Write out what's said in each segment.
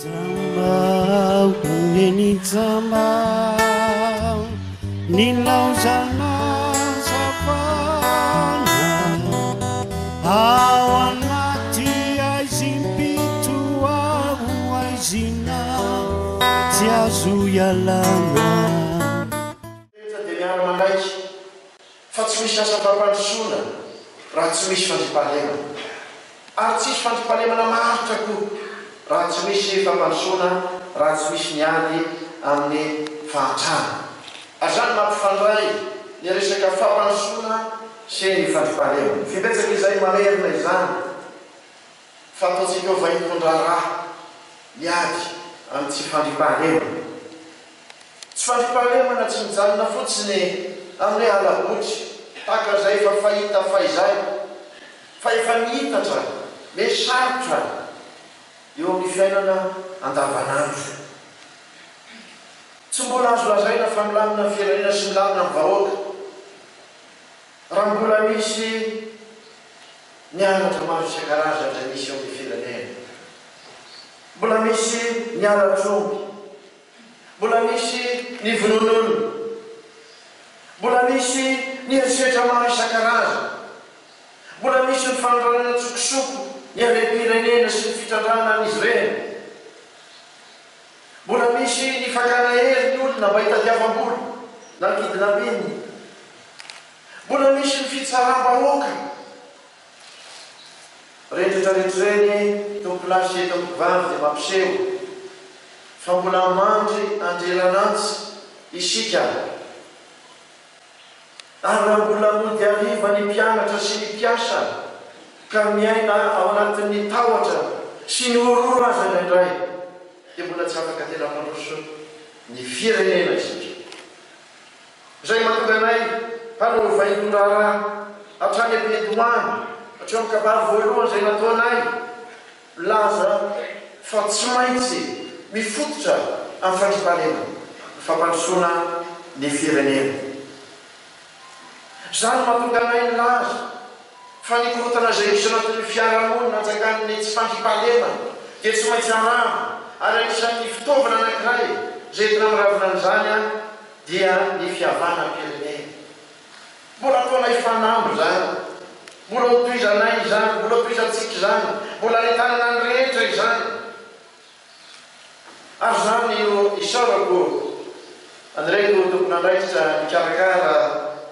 Zama ungeni zama ninauzana savana awanati aizimpitu au aizina tiazo yalana dia miaro manaiky fa tsy misy asa fampandrosoana raha tsy misy fandripahalemana ary tsisy fandripahalemana maritra koa raha tsy misy fampandrosoana raha tsy misy miady amin'ny fahatrana ary zany mampifandray ny resaka fampandrosoana sy ny fandripahalemana fibetsaka izay mamerina izany fa ataontsika ho vahikondraraha miady amin'ny tsy fandripahalemana tsy fandripahalemana tsy mijanona fotsiny amin'ny alabotry taka zay fa fahita faizay fa efa mihitatra mesarotra eo amin'ny fiainana andavanandro tsy mbola azo lazaina fa milamina firenena sy milamina amin'ny vahoaka raha mbola misy nianatra maro isan-karazany zay misy eo amin'ny firenena mbola misy nialatromby mbola misy ny vonon'olona mbola misy ny eritreritra maro isan-karazany mbola misy ny fanondranana tsokosoko ny arem-pirenena sy ny fitrandrana an'izy ireny mbola misy ny fakana hery ny olona mba hitadiavam-bola na kidinapiny mbola misy ny fitsaram-bahoaka rehetrarehetrareny tompolasy tompokivavy dia mampiseho fa mbola mandry andrelanantsy isika ary raha mbola mody ariva ny mpianatra sy ny mpiasa ka miaina ao anatin'ny tahotra sy ny ororo azy indraindray dia mbola tsy afaka tena mandroso ny firenena isika izay mahatonga anay mpanao vahikondraraha hatrany am-piadomany hatrio amin'ny kabary voalohany izay nataonay laza fa tsy maintsy mifototra amin'ny fandripahalemana fampandrosoana ny firenena zany mahatonga anay ny laza fa nikorotana zay misy anatin'ny fiarahamonina anjakan'ny tsy fandripahalemana dia tsy maintsy aramo ary anisan'ny fitaovana anankiray zay tena miravina an'izany a dia ny fihavana pirenena mbola ataonay fanambo zany mbola hotoizanay izany mbola hotoizantsika izany mbola nitanana ny rehetra izany ary zany io isaorako andraiko tompona andraikitra mikarakara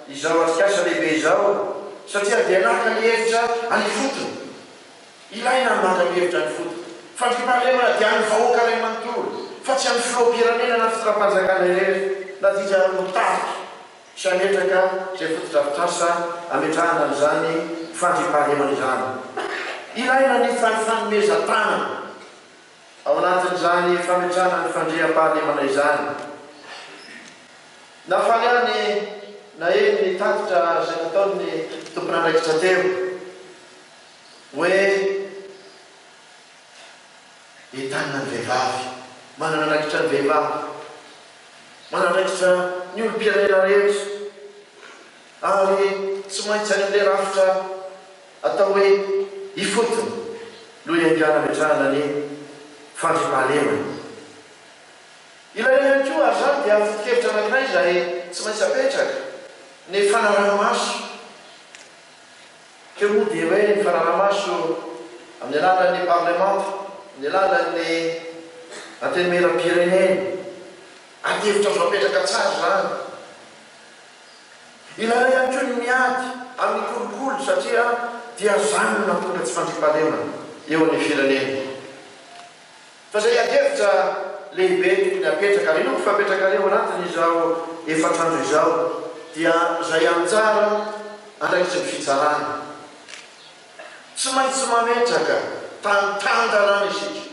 izao atikasa lehibe izao satria dia naka ny hevitra any fotony ilaina naka ny hevitra any fotony fandripahalemana dia any vahoaka ray manontolo fa tsy any filohampirenena na fitram-panjakana irery na tika mitaky sy ametraka zay fotodrafitrasa ametrahana an'izany fandripahalemana izany ilaina ny fanifanomezan-tana ao anatin'izany fametrahana ny fandriam-pahalemana izany nafaly any na eny ny tatitra zay nataony tompon'andraikitra teo hoe hitanina ny vehivavy manana andraikitra ny vehivavy manandraikitra ny olo-pirenena rehetra ary tsy maintsy any amin'ilay rafitra atao hoe ifotony no iangiana metrahana ny fandripahalemana ilaina ihany koa ary zany dia foto-kevitra anankiray zay tsy maintsy apetraka ny fanarahamaso keo moa dia hoe ny fanarahamaso amin'ny alalan'ny parlemanta amin'ny alalan'ny antenemeram-pirenena atevitra azo apetraka tsara zany ilaina ihany koa ny miady amin'ny kolokolo satria dia zany no natonga tsy fandripahalemana eo amin'ny firenena fa zay atevitra lehibe tokony apetraka ary inoko fa apetraka reo anatiny izao efatrandro izao dia zay anjara andraikitry ny fitsarana tsy maintsy mametraka tantanjalana isika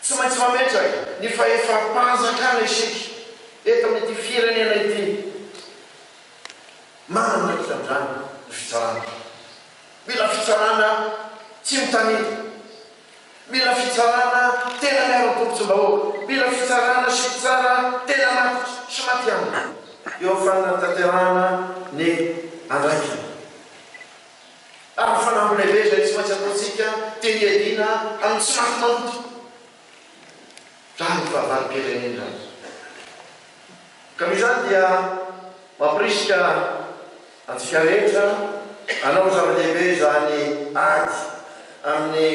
tsy maintsy mametraka ny fahefa-panjakana isika eto amin'ity firenena ity manana andraikitra amin'izany ny fitsarana mila fitsarana tsy mitanita mila fitsarana tena miaro-tompotsym-bahoaka mila fitsarana sy tsara tena matitra sy matyana eo fanantanterana ny andraikina ary fanambo lehibe zay tsy maintsy ataontsika teny adina amin'ny tsy maty mamoto fahavalo-pirenena ka mizany dia mampirisika antsika rehetra anao zava-dehibe zany ady amin'ny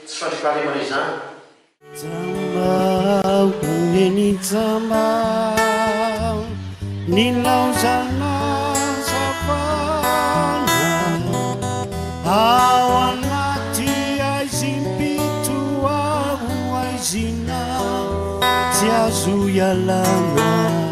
tsy fandripahalemana izany Jamba ungeni jamba nilauzana savana awanati aizimpitu au aizina tiazu yalana